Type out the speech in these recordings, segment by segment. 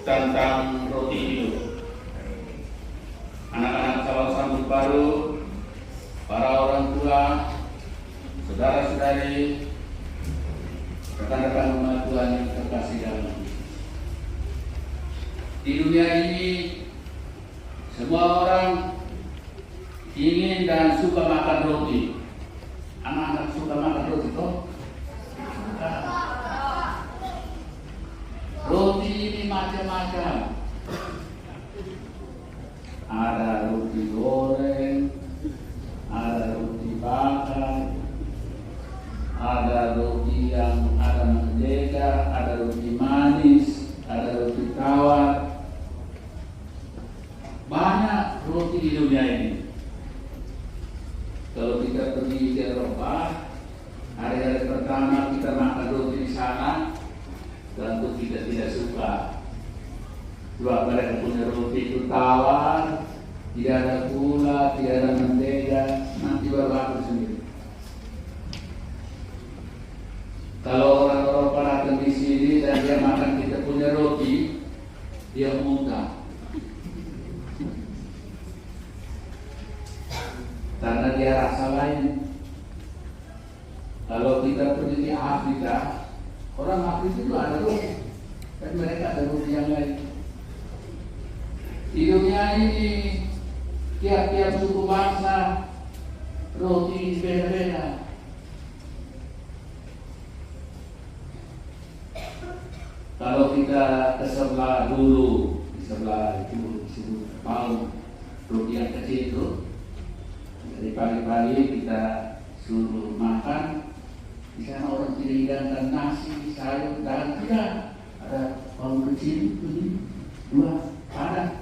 tentang roti hidup. Anak-anak calon sambut baru, para orang tua, saudara-saudari, rekan-rekan umat Tuhan yang terkasih dalam Tuhan. Di dunia ini, semua orang ingin dan suka makan roti. Anak-anak suka makan roti toh? Roti ini macam-macam. Ada roti goreng, ada roti bakar, ada roti yang ada mentega, ada roti manis, ada roti tawar. Banyak roti di dunia ini. Kalau kita pergi ke Eropa, hari-hari pertama kita makan roti di sana, tentu kita tidak suka. Sebab mereka punya roti itu tawar, tidak ada gula, tidak ada mentega, nanti baru aku sendiri. Kalau orang Eropa datang di sini dan dia makan kita punya roti, dia muntah. Karena dia rasa lain. Kalau kita pergi di Afrika, orang Afrika itu ada roti, dan mereka ada roti yang lain. Di dunia ini, tiap-tiap suku bangsa roti beda-beda. Kalau kita ke sebelah dulu, di sebelah itu disebut Palu, roti yang kecil itu, dari pagi-pagi kita suruh makan. Di sana orang tidak hidangkan nasi, sayur, dan tidak ada palu kecil itu dua ada.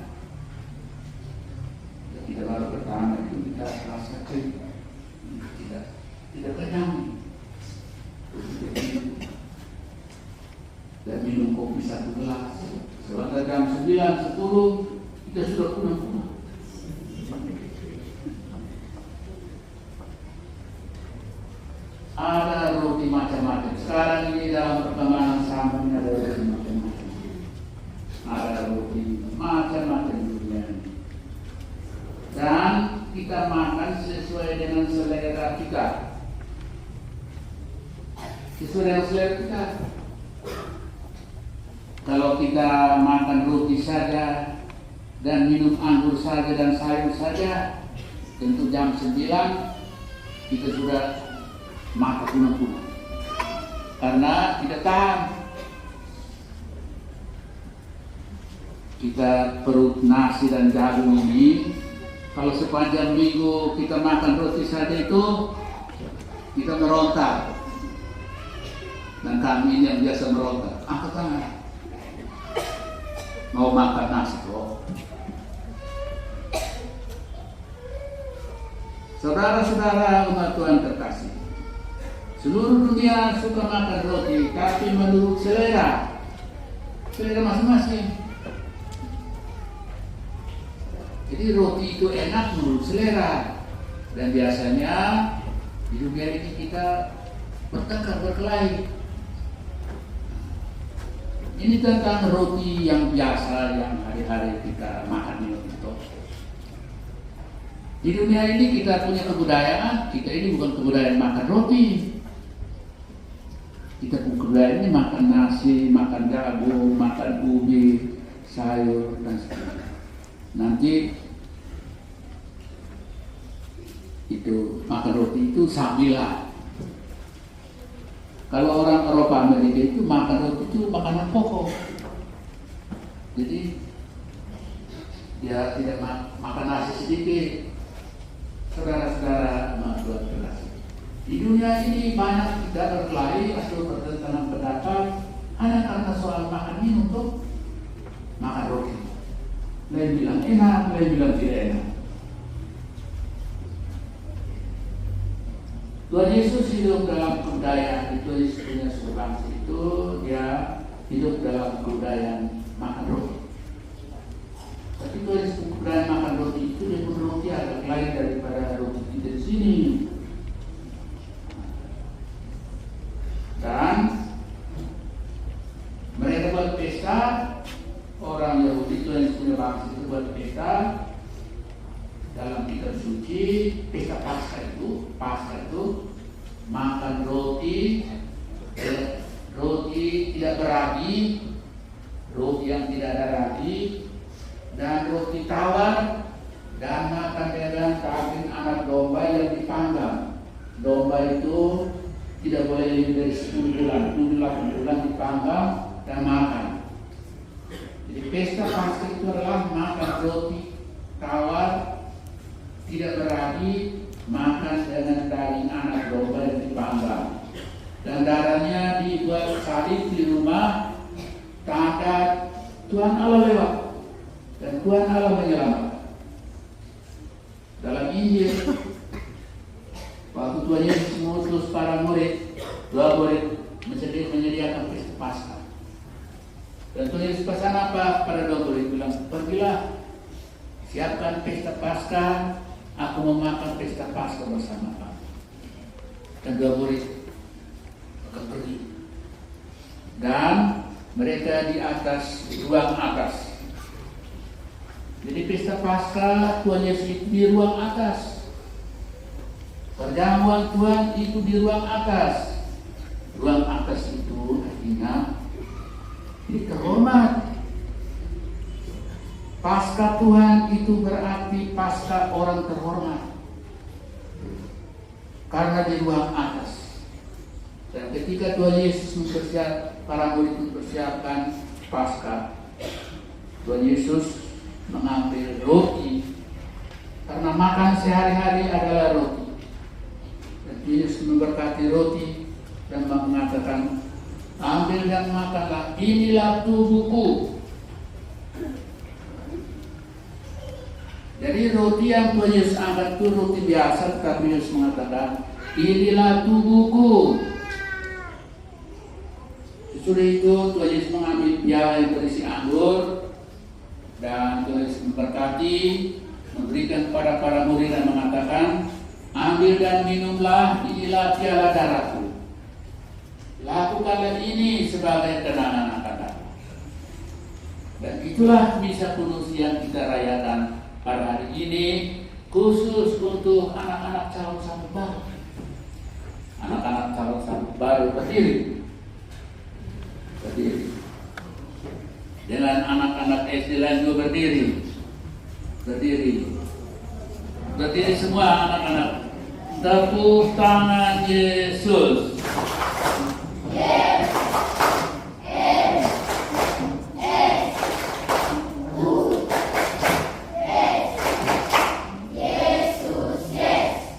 Kita baru pertama itu kita rasa tidak kenyang. Dan minum kopi 1 gelas. Setelah jam 9, 10 kita sudah punah-punah. Ada roti macam-macam. Sekarang ini dalam perkembangan zaman ada roti macam-macam. Ada roti macam-macam dunia ini. Dan kita makan sesuai dengan selera kita. Sesuai dengan selera kita. Kalau kita makan roti saja dan minum anggur saja dan sayur saja, tentu jam 9 kita sudah makan punah-punah. Karena tidak tahan. Kita perut nasi dan jagung ini, kalau sepanjang minggu kita makan roti saja itu, kita merontak. Dan kami ini yang biasa merontak, angkat tangan. Mau makan nasi kok. Saudara-saudara umat Tuhan terkasih, seluruh dunia suka makan roti, tapi menurut selera masing-masing. Jadi roti itu enak menurut selera. Dan biasanya di dunia ini kita bertengkar, berkelahi. Ini tentang roti yang biasa yang hari-hari kita makan itu. Di dunia ini kita punya kebudayaan, kita ini bukan kebudayaan makan roti. Kita punya kebudayaan ini makan nasi, makan jagung, makan ubi, sayur, dan sebagainya. Nanti itu makan roti itu sambilan. Kalau orang Eropa Amerika itu makan roti itu makanan pokok. Jadi dia tidak makan nasi sedikit. Saudara-saudara Tuhan terkasih, di dunia ini banyak tidak berkelahi atau bertentangan pendapat hanya karena soal makan minum tuh, makan roti. Lain bilang enak, lain bilang tidak enak. Tuhan Yesus hidup dalam kebudayaan itu, Yesus punya suku bangsa itu, dia hidup dalam kebudayaan makan roti. Tapi Tuhan Yesus kebudayaan makan roti itu, dia pun roti agak lain daripada roti kita di sini. Dan mereka buat pesta orang Yahudi Tuhan Yesus punya bangsa itu buat pesta. Dalam kitab suci, pesta Paskah itu makan roti tidak beragi, roti yang tidak ada ragi, dan roti tawar, dan makan dengan daging anak domba yang dipanggang. Domba itu tidak boleh lebih dari 10 bulan, 8 bulan dipanggang dan makan. Jadi pesta Paskah itu adalah makan roti tawar, tidak beragi, makan dengan daging anak domba yang dipanggang. Dan darahnya dibuat salib di rumah, tanda Tuhan Allah lewat dan Tuhan Allah menyelamatkan. Dalam Injil, waktu Tuhan Yesus mengutus para murid, 2 murid menyediakan pesta Paskah. Dan Tuhan Yesus pesan apa pada 2 murid? Bilang, pergilah, siapkan pesta Paskah, aku memakan pesta Paskah bersama kamu. Dan 2 murid akan pergi. Dan mereka di atas ruang atas. Jadi pesta Paskah Tuhan Yesus itu di ruang atas. Perjamuan Tuhan itu di ruang atas. Ruang atas itu artinya ini terhormat. Paskah Tuhan itu berarti Paskah orang terhormat. Karena di ruang atas. Dan ketika Tuhan Yesus para murid mempersiapkan Paskah, Tuhan Yesus mengambil roti, karena makan sehari-hari adalah roti. Dan Tuhan Yesus memberkati roti dan mengatakan, ambil dan makanlah, inilah tubuhku. Jadi roti yang Tuhan Yesus angkat itu roti biasa, tetapi Yesus mengatakan, inilah tubuhku. Sesudah itu Tuhan Yesus mengambil piala yang berisi anggur dan Tuhan Yesus memberkati, memberikan kepada para murid dan mengatakan, ambil dan minumlah, inilah piala darahku. Lakukanlah ini sebagai kenangan akan aku. Dan itulah misa kudus yang kita rayakan pada hari ini, khusus untuk anak-anak calon sambut baru. Anak-anak calon sambut baru berdiri. Dengan anak-anak SD lain juga berdiri semua anak-anak. Tepuk tangan Yesus.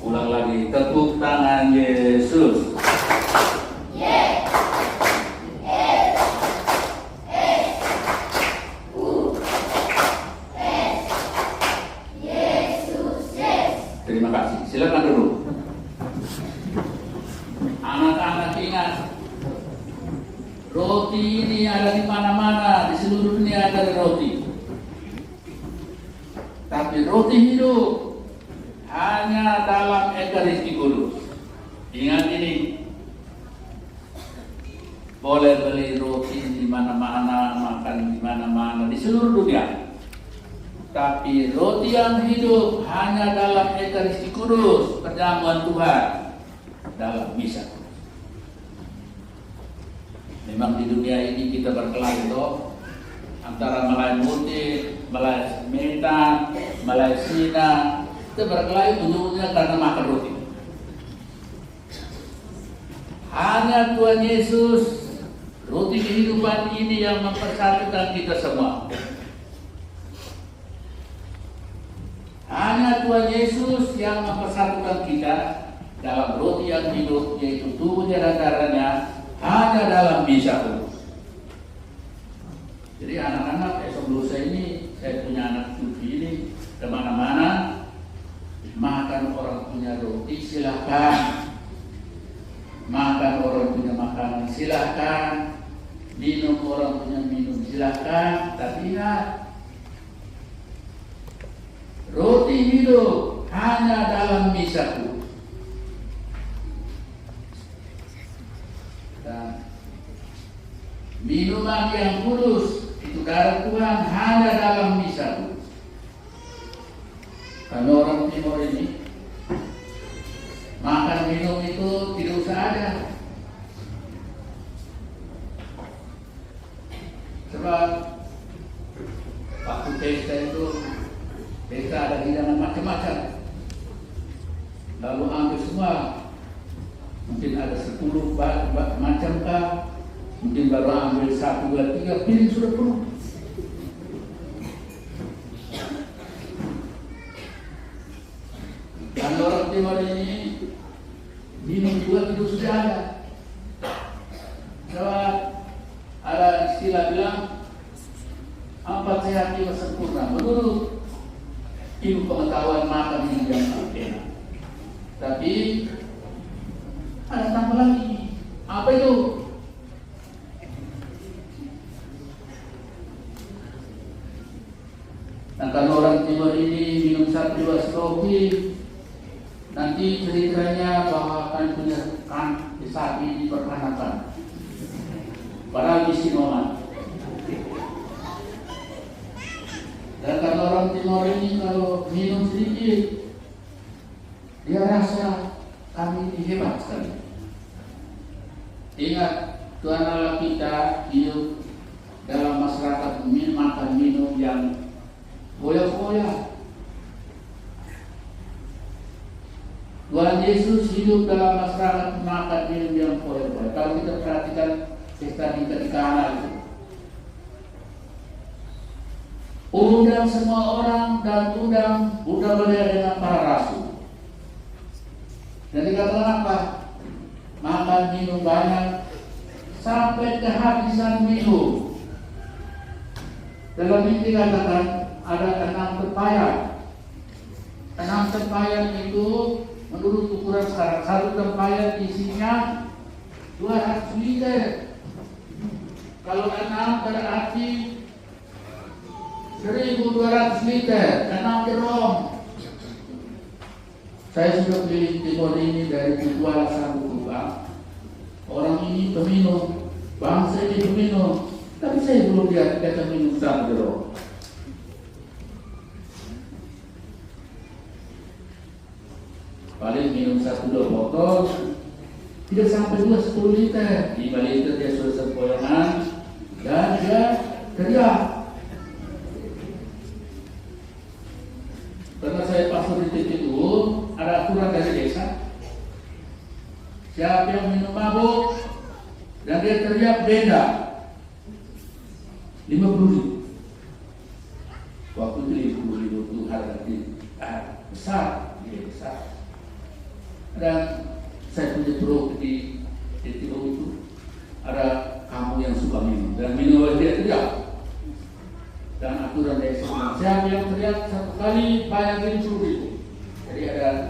Ulang lagi, tepuk tangan Yesus. Terima kasih. Silakan dulu. Anak-anak ingat, roti ini ada di mana-mana, di seluruh dunia ada roti. Tapi roti hidup hanya dalam Ekaristi Kudus. Ingat ini. Boleh beli roti di mana-mana, makan di mana-mana, di seluruh dunia. Tapi roti yang hidup hanya dalam Ekaristi Kudus, perjamuan Tuhan dalam misa. Memang di dunia ini kita berkelahi toh, antara Malay Putih, Malay Medan, Malay Sina, kita berkelahi ujung-ujungnya karena makan roti. Hanya Tuhan Yesus, roti kehidupan ini yang mempersatukan kita semua. Hanya Tuhan Yesus yang mempersatukan kita dalam roti yang hidup, yaitu tubuhnya dan darahnya, hanya dalam misa kudus. Jadi anak-anak esok lusa ini, saya punya anak cucu ini, kemana-mana, makan orang punya roti silahkan, makan orang punya makanan silahkan, minum orang punya minum silahkan, tapi ingat, roti hidup hanya dalam misa kudus. Dan minuman yang kudus itu darah Tuhan hanya dalam misa. Karena orang Timur ini makan minum itu tidak usah ada. Sebab waktu pesta itu pesta ada hidangan macam-macam. Lalu ambil semua. Mungkin ada 10 macam kah? Mungkin baru ambil 1, 2, 3 piring sudah penuh. Dan orang Timur ini minum juga tidak sudah ada. Sebab ada istilah bilang 4 sehat 5 sempurna. Menurut ilmu pengetahuan makan minum yang enak. Tapi ada tambah lagi. Apa itu? Nah, kalau orang Timur ini minum 1-2 kopi, nanti ceritanya bahwa akan punya sapi diperanakan. Padahal misi noman. Dan kalau orang Timur ini kalau minum sedikit, dia rasa kami ini hebat sekali. Ingat, Tuhan Allah kita hidup dalam masyarakat makan minum yang foya-foya. Tuhan Yesus hidup dalam masyarakat makan minum yang foya-foya. Kalau kita perhatikan pesta di Kana itu, undang semua orang dan undang belia dengan para rasul. Dan dikatakan apa? Makan minum banyak sampai kehabisan minum. Dalam ini dikatakan ada 6 tempayan. 6 tempayan itu menurut ukuran sekarang, 1 tempayan isinya 200 liter. Kalau 6 berarti 1.200 liter, 6 jerong. Saya sudah beli Timur ini dari Kuala Sanggupa. Orang ini peminum, bangsa ini peminum. Tapi saya belum lihat mereka minum 1 jerong. Paling minum 1-2 botol, tidak sampai 10 liter. 5 liter dia sudah sempoyongan dan dia teriak. Karena saya pastor di titik itu, ada aturan dari desa. Siapa yang minum mabuk dan dia teriak denda 50.000. Waktu itu 50.000 itu harga besar, dia besar. Dan saya punya bro di titik itu, ada kamu yang suka minum dan minum dia teriak. Dan aturan desa bilang, siapa yang teriak 1 kali bayarin 10.000. Jadi ada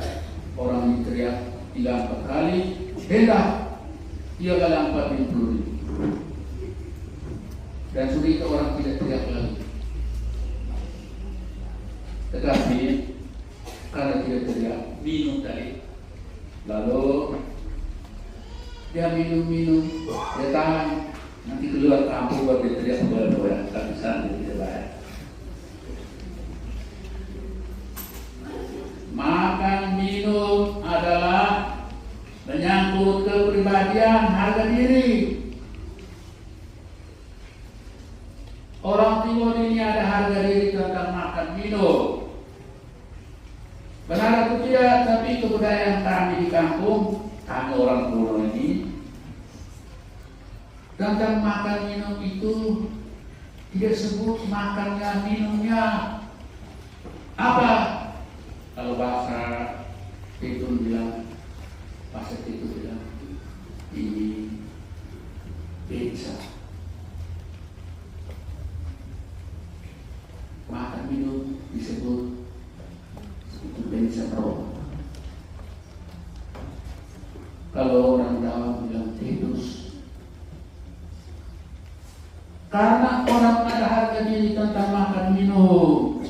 orang yang teriak 3-4 kali, denda 3 kali 40.000. Dan sudah itu orang tidak teriak lagi. Tetapi karena tidak teriak, minum tadi. Lalu dia minum, dia tahan. Nanti keluar kampung buat dia teriak boya-boya, tapi sana dia tidak bayar. Makan minum adalah menyangkut kepribadian harga diri. Orang Timur ini ada harga diri tentang makan minum. Benar atau tidak, tapi kebudayaan kami di kampung, kami orang Pulau ini, tentang makan minum itu tidak sebut makannya minumnya. Apa? Kalau bahasa Pitun bilang, ini pizza. Makan minum disebut itu pizza pro. Kalau orang Jawa bilang titus. Karena orang ada harga diri tentang makan minum.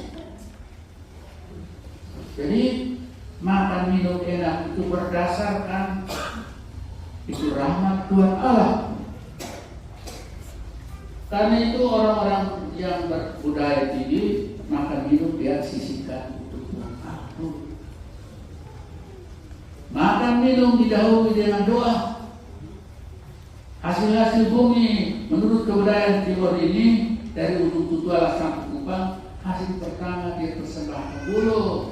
Jadi makan minum enak itu berdasarkan itu rahmat Tuhan Allah. Karena itu orang-orang budaya tinggi, makan minum dia sisihkan untuk Tuhan Allah. Makan minum didahului dengan doa. Hasil-hasil bumi menurut kebudayaan timur ini dari ujung Tutuala sampai Kupang, hasil pertama dia persembahkan dulu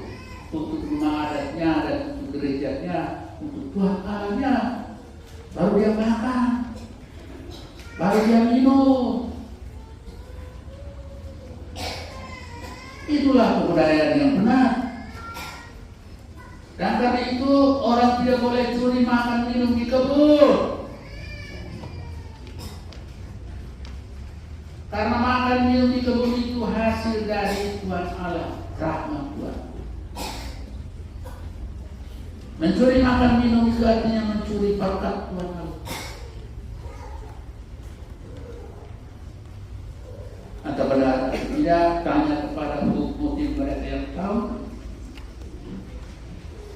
untuk rumah adatnya dan untuk gerejanya, untuk Tuhan Allahnya. Baru dia makan, baru dia minum. Itulah kebudayaan yang benar. Dan karena itu orang tidak boleh curi makan minum di kebun. Karena makan minum di kebun itu hasil dari Tuhan Allah, rahmat Tuhan. Mencuri makan minum itu artinya mencuri berkat Tuhan Allah. Atau benar tidak, tanya kepada motif mereka yang tahu.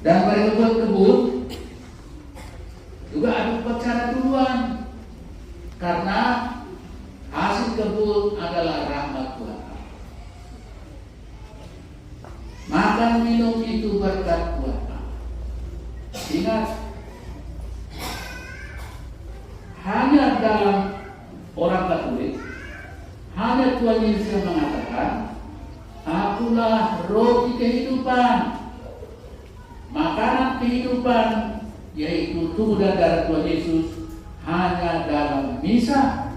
Dan mereka buat kebun juga ada upacara duluan, karena hasil kebun adalah rahmat Tuhan. Makan minum itu berkat Tuhan. Ingat, hanya dalam orang Katolik, hanya Tuhan Yesus yang mengatakan, Akulah roti kehidupan. Makanan kehidupan, yaitu tubuh dan darah Tuhan Yesus, hanya dalam misa.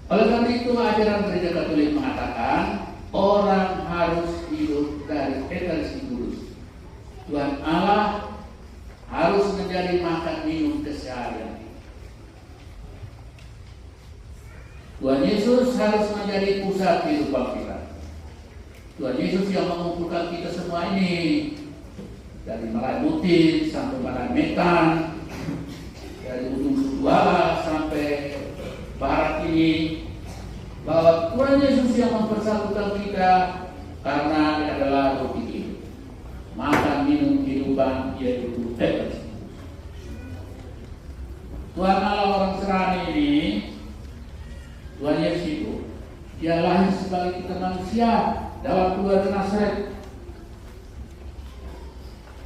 Oleh karena itu, ajaran Gereja Katolik mengatakan orang harus hidup dari Ekaristi Kudus. Tuhan Allah harus menjadi makan minum keseharian. Tuhan Yesus harus menjadi pusat kehidupan kita. Tuhan Yesus yang mengumpulkan kita semua ini, dari Malai Butin sampai Malai Metan, dari ujung Tutuala sampai barat ini, bahwa Tuhan Yesus yang mempersatukan kita karena dia adalah roti hidup. Makan minum kehidupan, yaitu Ekaristi. Tuhan Allah orang Serani ini, Tuhan Yesus itu, dia lahir sebagai kita manusia dalam keluarga Nazaret.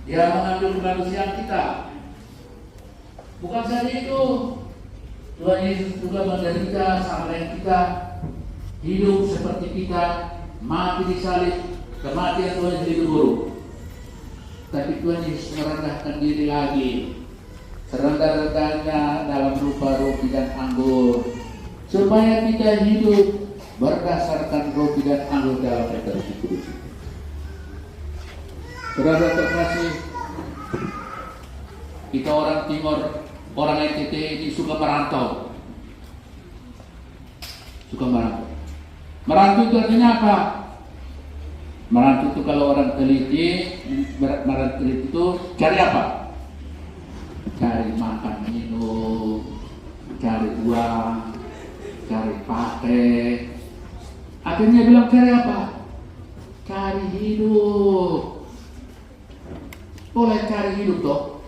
Dia mengambil kemanusiaan kita. Bukan saja itu, Tuhan Yesus juga menderita sama dengan kita, hidup seperti kita, mati di salib, kematian Tuhan Yesus itu buruk. Tapi Tuhan Yesus merendahkan diri lagi, serendah-rendahnya dalam rupa roti dan anggur, supaya kita hidup berdasarkan roti dan anggur dalam Ekaristi Kudus. Saudara terkasih, kita orang Timur, orang NTT ini suka merantau. Merantau itu artinya apa? Merantau itu kalau orang teliti, merantau itu cari apa? Cari makan minum, cari uang, cari pakai. Akhirnya bilang cari apa? Cari hidup. Boleh cari hidup toh,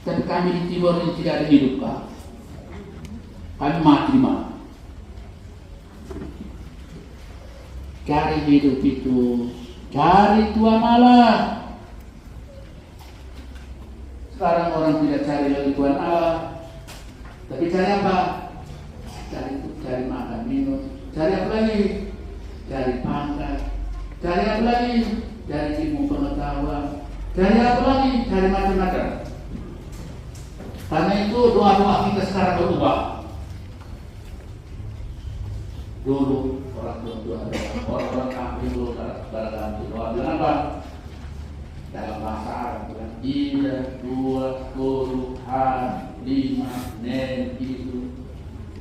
tapi kami di Timur ini tidak ada hidup kah? Kami mati di mana? Cari hidup itu, cari Tuhan Allah. Sekarang orang tidak cari lagi Tuhan Allah, tapi cari apa? Cari makan minum. Cari apa lagi? Cari pangkat. Cari apa lagi? Cari ilmu pengetahuan. Cari apa lagi? Cari macam-macam. Karena itu doa-doa kita sekarang berubah. Dulu orang kampung dulu pada dalam doa bilang apa? Dalam bahasa Arab bilang Ida, dua, Tuhan, lima, nen, itu.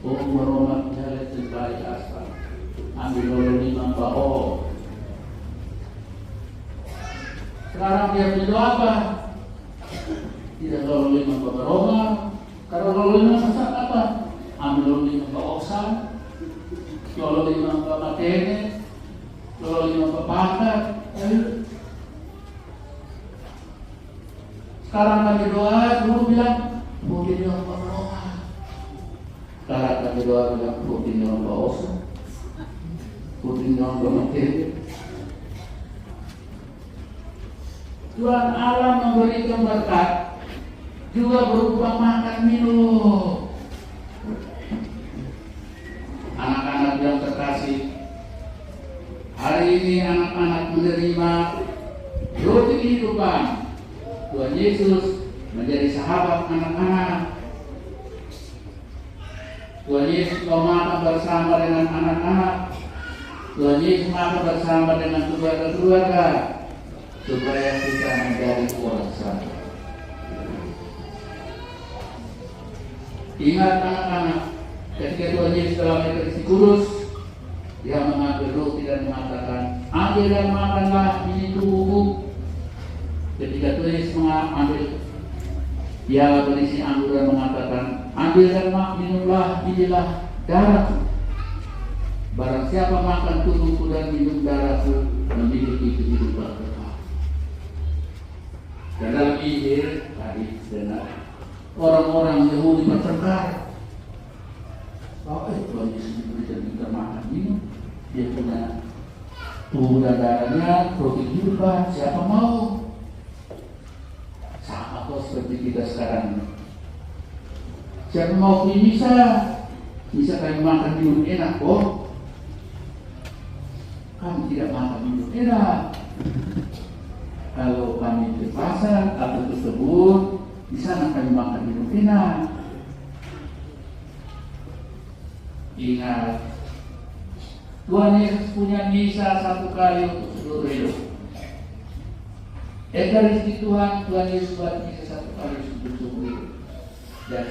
Oh, warahmat jalan terbaik asal. Ambil dulu 5 bau. Sekarang dia berdoa apa? Tidak lalu 5 bau Roma. Kalau lalu 5 sesat apa? Ambil dulu 5 bau oksan. Lalu 5 bau matene. Lalu 5 bau pakat. Sekarang kami doa, dulu bilang mungkin 5 bau Roma. Kalau kami doa bilang putih non baosa, putih non bamakir. Tuhan Allah memberikan berkat juga berupa makan minum. Anak-anak yang terkasih, hari ini anak-anak menerima roti kehidupan. Tuhan Yesus menjadi sahabat anak-anak. Tuhan Yesus mau makan bersama dengan anak-anak. Tuhan Yesus makan bersama dengan keluarga-keluarga supaya kita menjadi orang satu. Ingat anak-anak, ketika Tuhan Yesus dalam Ekaristi Kudus, Dia mengambil roti dan mengatakan, ambil dan makanlah, ini tubuhku. Ketika Tuhan Yesus mengambil piala berisi anggur dan mengatakan, ambil dan minumlah, inilah darahku. Barang siapa makan tubuhku dan minum darahku, memiliki kehidupan kekal. Dan dalam Injil tadi dengar orang-orang Yahudi bertengkar. Tuhan Yesus diberikan kita makan minum, Dia punya tubuh dan darahnya, roti kehidupan, siapa mau? Sama kok seperti kita sekarang. Siapa mau pilih bisa kami makan minum enak kok. Kami tidak makan minum enak. Kalau kami ke pasar atau ke kebun, di sana kami makan minum enak. Ingat, Tuhan Yesus punya misa satu kali untuk seluruh hidup. Ekaristi Tuhan Yesus buat misa satu kali untuk seluruh hidup. Dan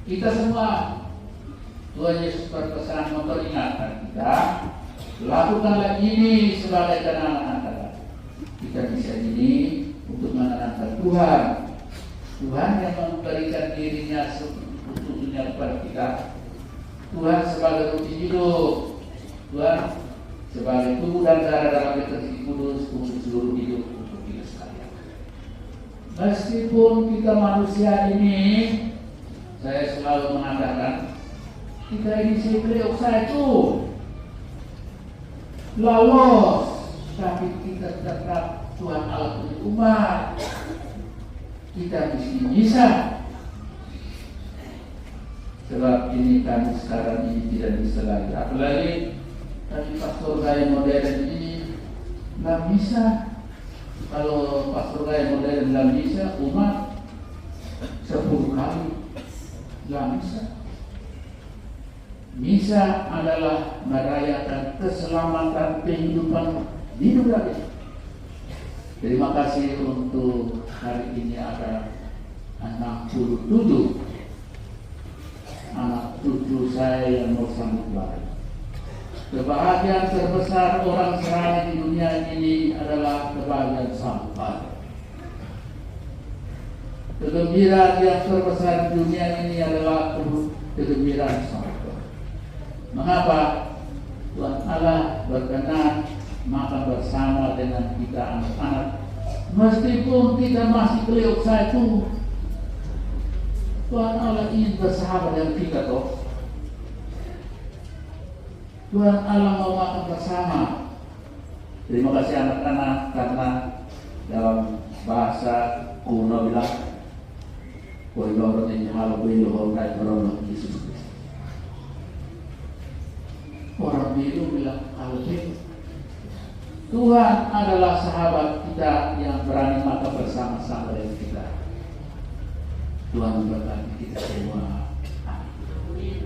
kita semua, Tuhan Yesus berpesan memperingatkan kita, lakukanlah ini sebagai kenangan Anda. Kita bisa ini untuk mengenangkan Tuhan. Tuhan yang memberikan dirinya untuk dunia kepada kita. Tuhan sebagai roti hidup, Tuhan sebagai tubuh dan darah dalam Ekaristi Kudus untuk seluruh hidup untuk kita sekalian. Meskipun kita manusia ini, saya selalu mengatakan, kita ini sekreok itu lolos, tapi kita tetap Tuhan Allah punya umat. Kita mesti bisa. Sebab ini kami sekarang ini tidak bisa lagi. Apalagi kami pastor gaya modern ini nggak bisa. Kalau pastor gaya modern nggak bisa, umat 10 kali nggak bisa. Misa adalah merayakan keselamatan kehidupan hidup lagi. Terima kasih untuk hari ini ada 67 anak cucu saya yang mau sambut baik. Kebahagiaan terbesar orang Serani di dunia ini adalah kebahagiaan sambut baik. Kegembiraan yang terbesar di dunia ini adalah kegembiraan sambut baik. Mengapa? Tuhan Allah berkenan makan bersama dengan kita anak-anak. Meskipun kita masih keliuk satu, Tuhan Allah ingin bersahabat dengan kita toh. Tuhan Allah mau makan bersama. Terima kasih anak-anak karena dalam bahasa kuno bilang, "Koridor ini hal bilu holkai merono Yesus Kristus." Orang bilu bilang hal bilu. Tuhan adalah sahabat kita yang berani makan bersama-sama dengan kita. Tuhan memberkati kita semua. Amin.